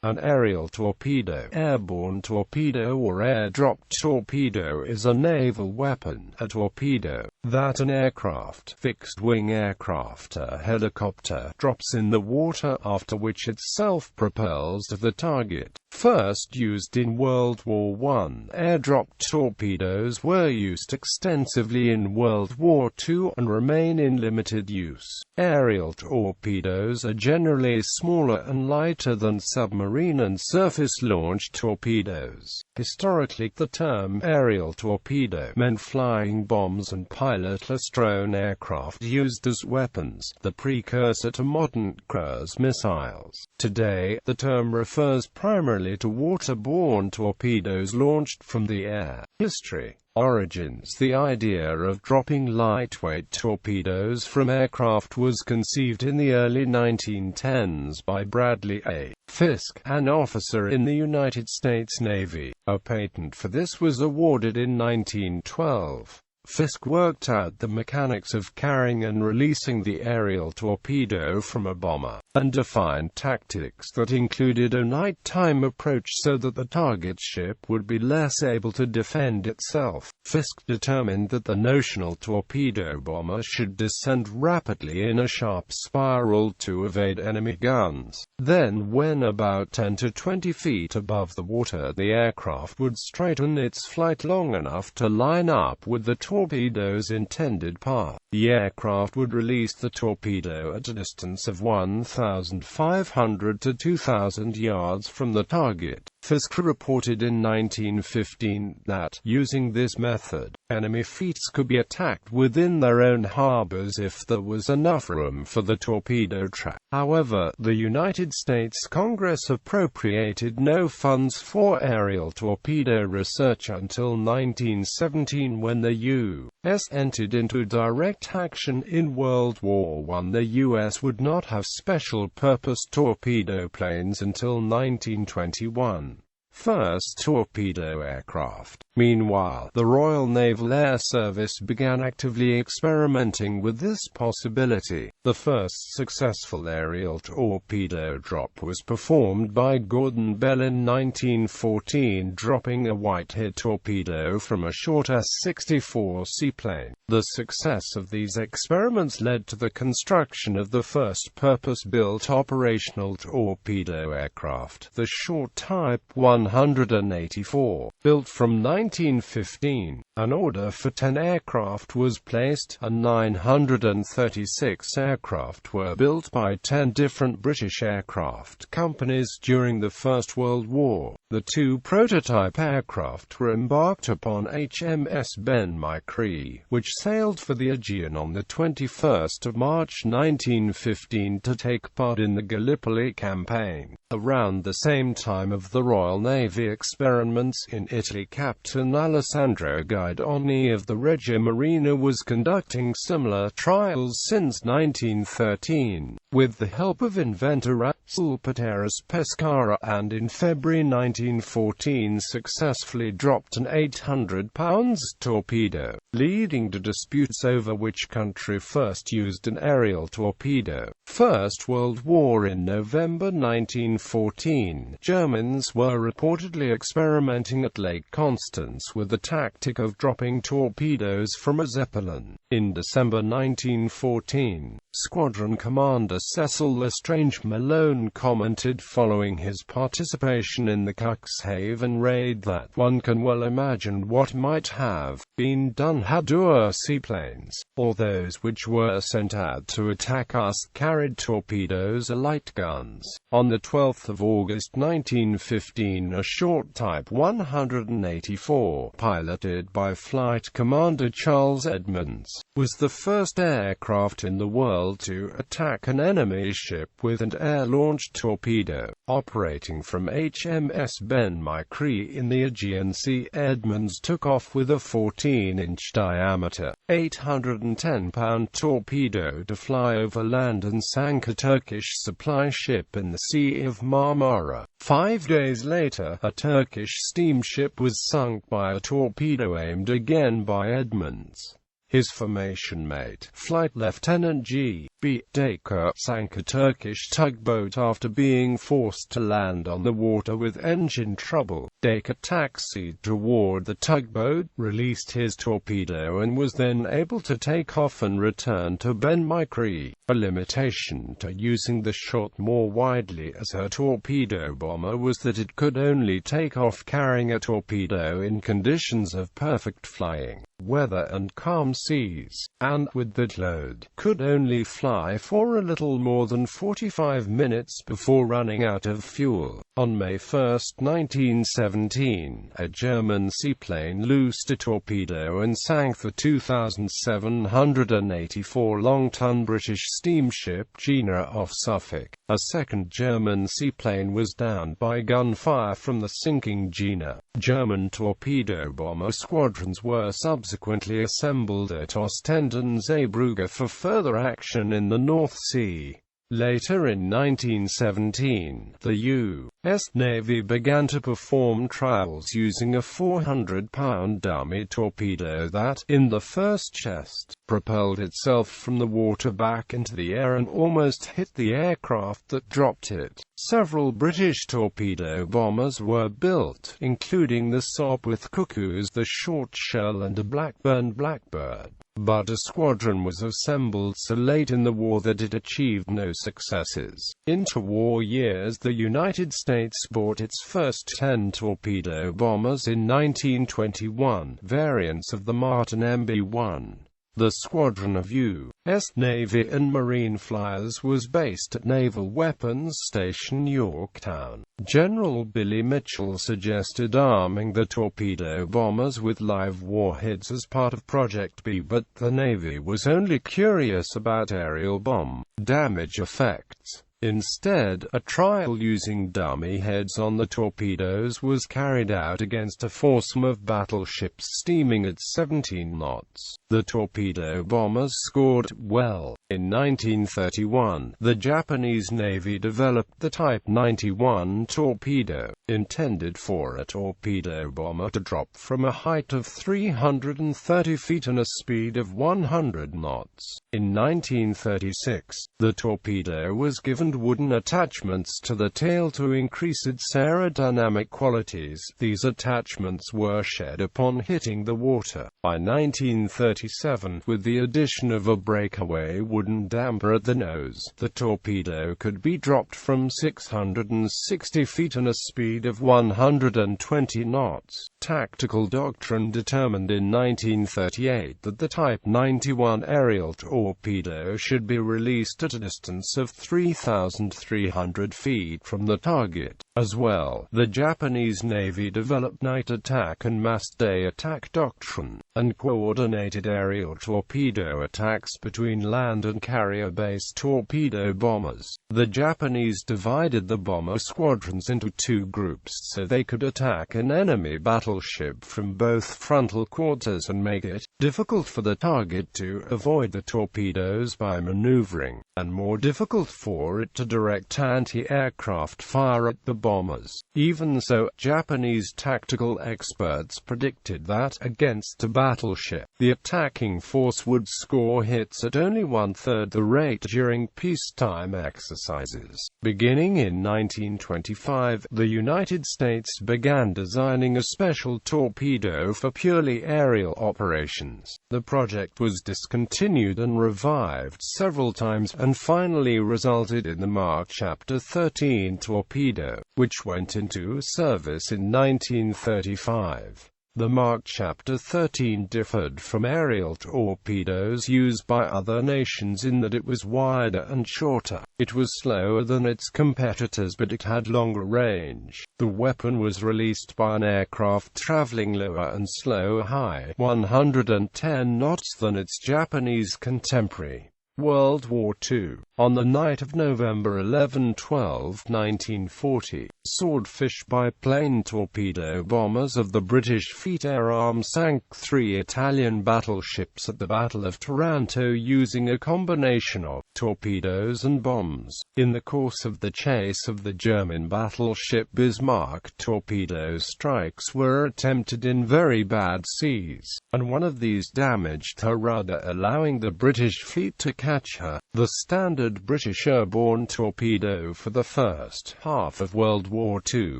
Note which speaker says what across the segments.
Speaker 1: An aerial torpedo, airborne torpedo or air-dropped torpedo is a naval weapon, a torpedo, that an aircraft, fixed-wing aircraft, a helicopter, drops in the water, after which it self-propels to the target. First used in World War I, air-dropped torpedoes were used extensively in World War II and remain in limited use. Aerial torpedoes are generally smaller and lighter than submarine and surface-launched torpedoes. Historically, the term aerial torpedo meant flying bombs and pilotless drone aircraft used as weapons, the precursor to modern cruise missiles. Today, the term refers primarily to waterborne torpedoes launched from the air. History. Origins. The idea of dropping lightweight torpedoes from aircraft was conceived in the early 1910s by Bradley A. Fisk, an officer in the United States Navy. A patent for this was awarded in 1912. Fisk worked out the mechanics of carrying and releasing the aerial torpedo from a bomber, and defined tactics that included a nighttime approach so that the target ship would be less able to defend itself. Fisk determined that the notional torpedo bomber should descend rapidly in a sharp spiral to evade enemy guns. Then, when about 10 to 20 feet above the water, the aircraft would straighten its flight long enough to line up with the torpedo's intended path. The aircraft would release the torpedo at a distance of 1,500 to 2,000 yards from the target. Fisk reported in 1915 that, using this method, enemy fleets could be attacked within their own harbors if there was enough room for the torpedo track. However, the United States Congress appropriated no funds for aerial torpedo research until 1917, when the U.S. entered into direct action in World War I. The U.S. would not have special-purpose torpedo planes until 1921. First torpedo aircraft. Meanwhile, the Royal Naval Air Service began actively experimenting with this possibility. The first successful aerial torpedo drop was performed by Gordon Bell in 1914, dropping a Whitehead torpedo from a short S-64 seaplane. The success of these experiments led to the construction of the first purpose-built operational torpedo aircraft, the short Type 184, built from 1915. An order for 10 aircraft was placed, and 936 aircraft were built by 10 different British aircraft companies during the First World War. The two prototype aircraft were embarked upon HMS Ben Micree, which sailed for the Aegean on the 21st of March 1915 to take part in the Gallipoli campaign. Around the same time of the Royal Navy experiments in Italy, Captain Alessandro Guidoni of the Regia Marina was conducting similar trials since 1913, with the help of inventor Rasul Pateras Pescara, and in February 1914 successfully dropped an 800-pound torpedo, leading to disputes over which country first used an aerial torpedo. First World War. In November 1914, Germans were reportedly experimenting at Lake Constance with the tactic of dropping torpedoes from a Zeppelin. In December 1914, Squadron Commander Cecil Lestrange Malone commented following his participation in the Cuxhaven raid that one can well imagine what might have been done had our seaplanes, or those which were sent out to attack us, carried torpedoes or light guns. On the 12th of August 1915, a short Type 184, piloted by Flight Commander Charles Edmonds, was the first aircraft in the world to attack an enemy ship with an air-launched torpedo. Operating from HMS Ben Micree in the Aegean Sea, Edmonds took off with a 14-inch diameter, 810-pound torpedo to fly over land and sank a Turkish supply ship in the Sea of Marmara. 5 days later, a Turkish steamship was sunk by a torpedo aimed again by Edmonds. His formation mate, Flight Lieutenant G. B. Dacre sank a Turkish tugboat after being forced to land on the water with engine trouble. Dacre taxied toward the tugboat, released his torpedo and was then able to take off and return to Ben Micree. A limitation to using the shot more widely as a torpedo bomber was that it could only take off carrying a torpedo in conditions of perfect flying, weather and calm seas, and, with that load, could only fly for a little more than 45 minutes before running out of fuel. On May 1, 1917, a German seaplane loosed a torpedo and sank the 2,784 long-ton British steamship Gina off Suffolk. A second German seaplane was downed by gunfire from the sinking Gina. German torpedo bomber squadrons were subsequently assembled at Ostend and Zeebrugge for further action in the North Sea. Later in 1917, the U.S. Navy began to perform trials using a 400-pound dummy torpedo that, in the first test, propelled itself from the water back into the air and almost hit the aircraft that dropped it. Several British torpedo bombers were built, including the Sopwith Cuckoos, the Short Shell and a Blackburn Blackbird. But a squadron was assembled so late in the war that it achieved no successes. Interwar years, the United States bought its first 10 torpedo bombers in 1921, variants of the Martin MB-1. The squadron of U.S. Navy and Marine flyers was based at Naval Weapons Station Yorktown. General Billy Mitchell suggested arming the torpedo bombers with live warheads as part of Project B, but the Navy was only curious about aerial bomb damage effects. Instead, a trial using dummy heads on the torpedoes was carried out against a foursome of battleships steaming at 17 knots. The torpedo bombers scored well. In 1931, the Japanese Navy developed the Type 91 torpedo, intended for a torpedo bomber to drop from a height of 330 feet and a speed of 100 knots. In 1936, the torpedo was given wooden attachments to the tail to increase its aerodynamic qualities. These attachments were shed upon hitting the water. By 1937, with the addition of a breakaway wooden damper at the nose, the torpedo could be dropped from 660 feet and a speed of 120 knots. Tactical doctrine determined in 1938 that the Type 91 aerial torpedo should be released at a distance of 3,300 feet from the target. As well, the Japanese Navy developed night attack and massed day attack doctrine, and coordinated aerial torpedo attacks between land and carrier-based torpedo bombers. The Japanese divided the bomber squadrons into two groups so they could attack an enemy battleship from both frontal quarters and make it difficult for the target to avoid the torpedoes by maneuvering, and more difficult for it to direct anti-aircraft fire at the bombers. Even so, Japanese tactical experts predicted that, against a battleship, the attacking force would score hits at only one-third the rate during peacetime exercises. Beginning in 1925, the United States began designing a special torpedo for purely aerial operations. The project was discontinued and revived several times, and finally resulted in the Mark Chapter 13 torpedo, which went into service in 1935. The Mark Chapter 13 differed from aerial torpedoes used by other nations in that it was wider and shorter. It was slower than its competitors, but it had longer range. The weapon was released by an aircraft traveling lower and slower high 110 knots than its Japanese contemporary. World War II. On the night of November 11–12, 1940, Swordfish biplane torpedo bombers of the British Fleet Air Arm sank 3 Italian battleships at the Battle of Taranto using a combination of torpedoes and bombs. In the course of the chase of the German battleship Bismarck, torpedo strikes were attempted in very bad seas, and one of these damaged her rudder, allowing the British fleet to catch her. The standard British Sherborne torpedo for the first half of World War II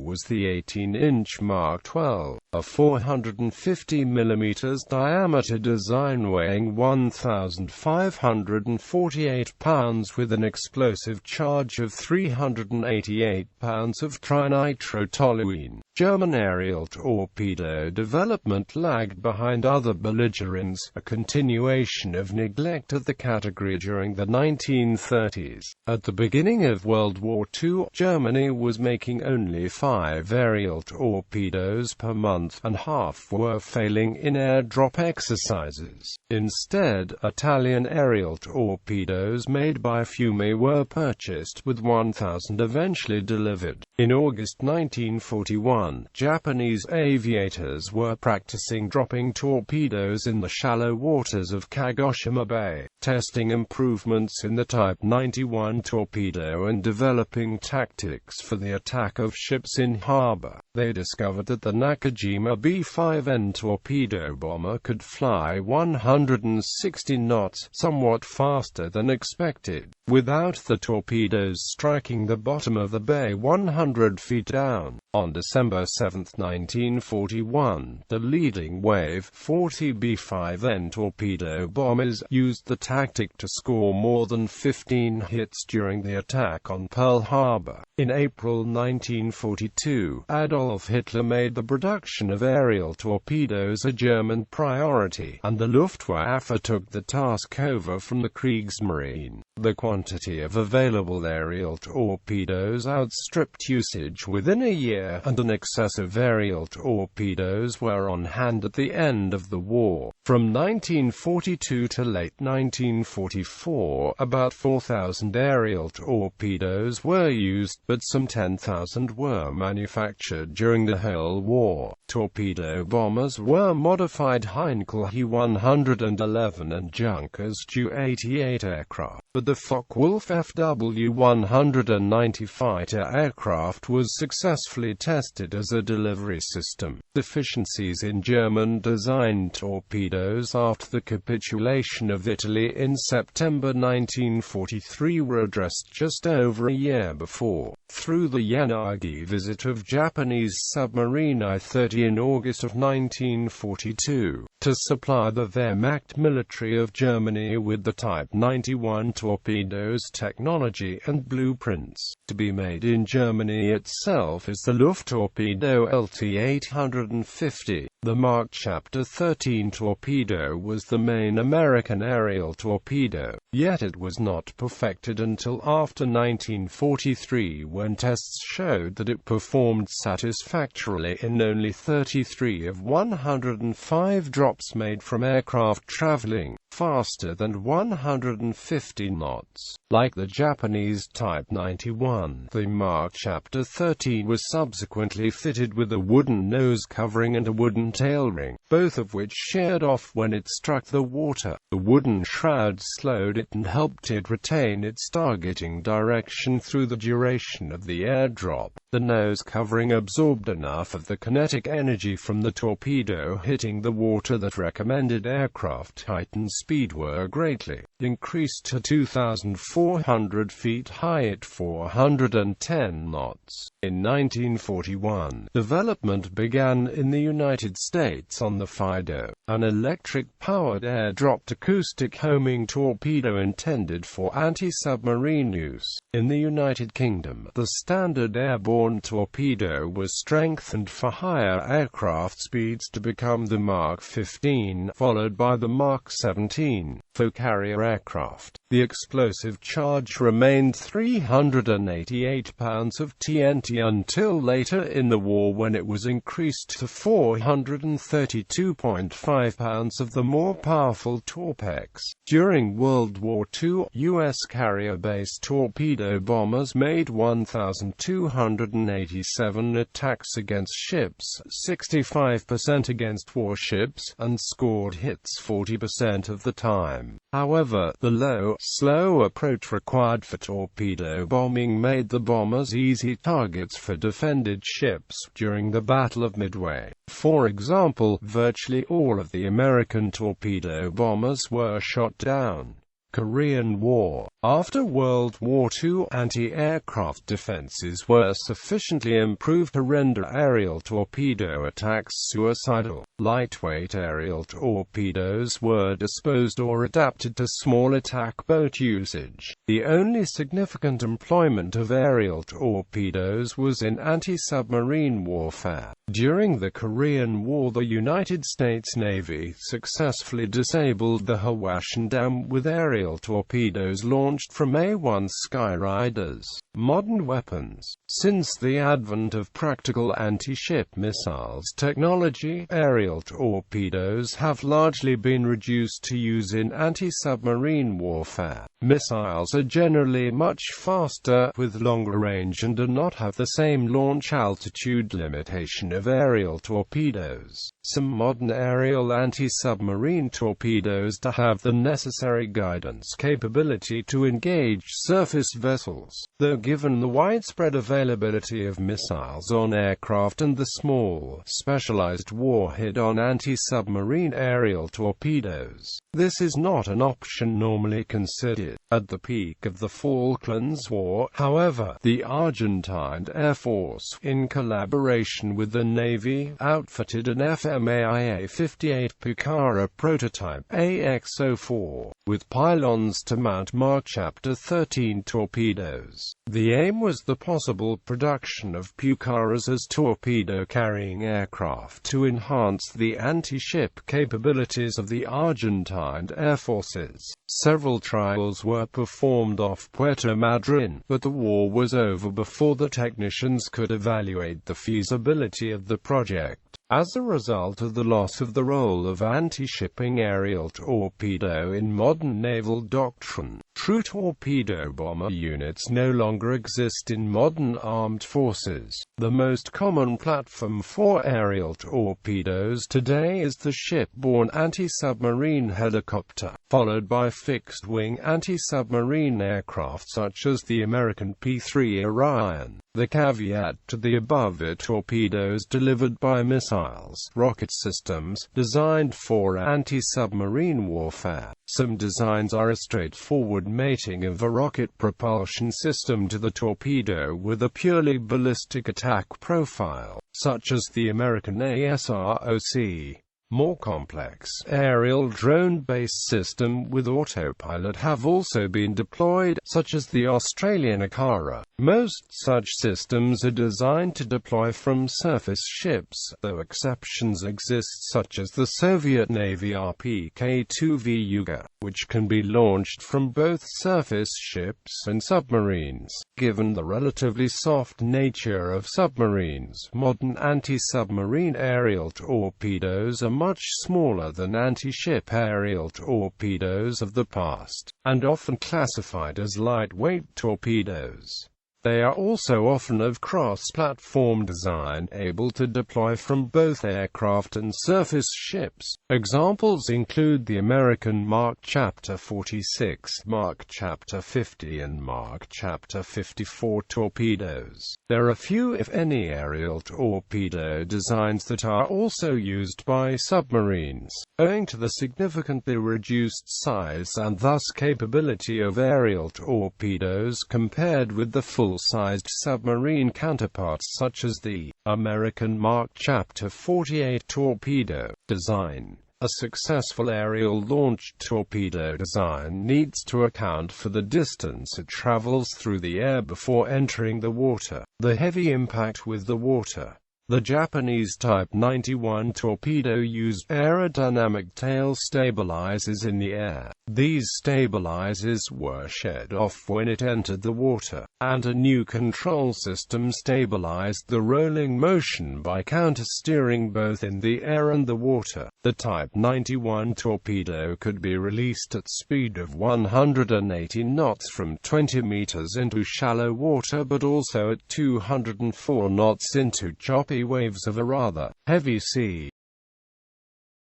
Speaker 1: was the 18-inch Mark 12, a 450 mm diameter design weighing 1,548 pounds with an explosive charge of 388 pounds of trinitrotoluene. German aerial torpedo development lagged behind other belligerents, a continuation of neglect of the category during the 1930s. At the beginning of World War II, Germany was making only 5 aerial torpedoes per month, and half were failing in airdrop exercises. Instead, Italian aerial torpedoes made by Fiume were purchased, with 1,000 eventually delivered. In August 1941, Japanese aviators were practicing dropping torpedoes in the shallow waters of Kagoshima Bay, testing improvements in the Type 91 torpedo and developing tactics for the attack of ships in harbor. They discovered that the Nakajima B-5N torpedo bomber could fly 160 knots, somewhat faster than expected, without the torpedoes striking the bottom of the bay 100 feet down. On December 7, 1941, the leading Wave 40 B-5N torpedo bombers used the tactic to score more than 15 hits during the attack on Pearl Harbor. In April 1942, Adolf Hitler made the production of aerial torpedoes a German priority, and the Luftwaffe took the task over from the Kriegsmarine. The quantity of available aerial torpedoes outstripped usage within a year, and an excess of aerial torpedoes were on hand at the end of the war. From 1942 to late 1944, about 4,000 aerial torpedoes were used, but some 10,000 were manufactured during the whole war. Torpedo bombers were modified Heinkel He-111 and Junkers Ju-88 aircraft, but the Focke-Wulf FW-190 fighter aircraft was successfully tested as a delivery system. Deficiencies in German-designed torpedoes after the capitulation of Italy in September 1943 were addressed just over a year before, through the Yanagi visit of Japanese submarine I-30 in August of 1942, to supply the Wehrmacht military of Germany with the Type 91 torpedoes technology and blueprints. To be made in Germany itself is the Lufttorpedo LT-850. The Mark Chapter 13 torpedo was the main American aerial torpedo, yet it was not perfected until after 1943, when tests showed that it performed satisfactorily in only 33 of 105 drops made from aircraft traveling faster than 150 knots. Like the Japanese Type 91, the Mark Chapter 13 was subsequently fitted with a wooden nose covering and a wooden tail ring, both of which sheared off when it struck the water. The wooden shroud slowed it and helped it retain its targeting direction through the duration of the airdrop. The nose covering absorbed enough of the kinetic energy from the torpedo hitting the water that recommended aircraft height and speed were greatly increased to 2,400 feet high at 410 knots. In 1941, development began in the United States on the Fido, an electric-powered airdropped acoustic homing torpedo intended for anti-submarine use. In the United Kingdom, the standard airborne torpedo was strengthened for higher aircraft speeds to become the Mark 15, followed by the Mark 17, for carrier aircraft. The explosive charge remained 388 pounds of TNT until later in the war, when it was increased to 432.5 pounds of the more powerful Torpex. During World War II, U.S. carrier-based torpedo bombers made 1,287 attacks against ships, 65% against warships, and scored hits 40% of the time. However, the low slow approach required for torpedo bombing made the bombers easy targets for defended ships during the Battle of Midway. For example, virtually all of the American torpedo bombers were shot down. Korean War. After World War II, anti-aircraft defenses were sufficiently improved to render aerial torpedo attacks suicidal. Lightweight aerial torpedoes were disposed or adapted to small attack boat usage. The only significant employment of aerial torpedoes was in anti-submarine warfare. During the Korean War, the United States Navy successfully disabled the Hwashin Dam with aerial torpedoes launched from A-1 Skyriders. Modern weapons. Since the advent of practical anti-ship missiles technology, aerial torpedoes have largely been reduced to use in anti-submarine warfare. Missiles are generally much faster, with longer range, and do not have the same launch altitude limitation of aerial torpedoes. Some modern aerial anti-submarine torpedoes have the necessary guidance capability to engage surface vessels, though given the widespread availability of missiles on aircraft and the small, specialized warhead on anti-submarine aerial torpedoes, this is not an option normally considered. At the peak of the Falklands War, however, the Argentine Air Force, in collaboration with the Navy, outfitted an FMAIA-58 Pucara prototype AX-04 with pylons to mount Mark Chapter 13 torpedoes. The aim was the possible production of Pucaras as torpedo-carrying aircraft to enhance the anti-ship capabilities of the Argentine Air Forces. Several trials were performed off Puerto Madryn, but the war was over before the technicians could evaluate the feasibility of the project. As a result of the loss of the role of anti-shipping aerial torpedo in modern naval doctrine, true torpedo bomber units no longer exist in modern armed forces. The most common platform for aerial torpedoes today is the shipborne anti-submarine helicopter, followed by fixed-wing anti-submarine aircraft such as the American P-3 Orion. The caveat to the above are torpedoes delivered by missiles, rocket systems, designed for anti-submarine warfare. Some designs are a straightforward mating of a rocket propulsion system to the torpedo with a purely ballistic attack profile, such as the American ASROC. More complex, aerial drone-based system with autopilot have also been deployed, such as the Australian Akara. Most such systems are designed to deploy from surface ships, though exceptions exist such as the Soviet Navy RPK-2V Yuga, which can be launched from both surface ships and submarines. Given the relatively soft nature of submarines, modern anti-submarine aerial torpedoes are much smaller than anti-ship aerial torpedoes of the past, and often classified as lightweight torpedoes. They are also often of cross-platform design, able to deploy from both aircraft and surface ships. Examples include the American Mark Chapter 46, Mark Chapter 50 and Mark Chapter 54 torpedoes. There are few if any aerial torpedo designs that are also used by submarines, owing to the significantly reduced size and thus capability of aerial torpedoes compared with the full-sized submarine counterparts such as the American Mark Chapter 48 torpedo. Design. A successful aerial-launched torpedo design needs to account for the distance it travels through the air before entering the water, the heavy impact with the water. The Japanese Type 91 torpedo used aerodynamic tail stabilizers in the air. These stabilizers were shed off when it entered the water, and a new control system stabilized the rolling motion by counter-steering both in the air and the water. The Type 91 torpedo could be released at speed of 180 knots from 20 meters into shallow water, but also at 204 knots into choppy waves of a rather heavy sea.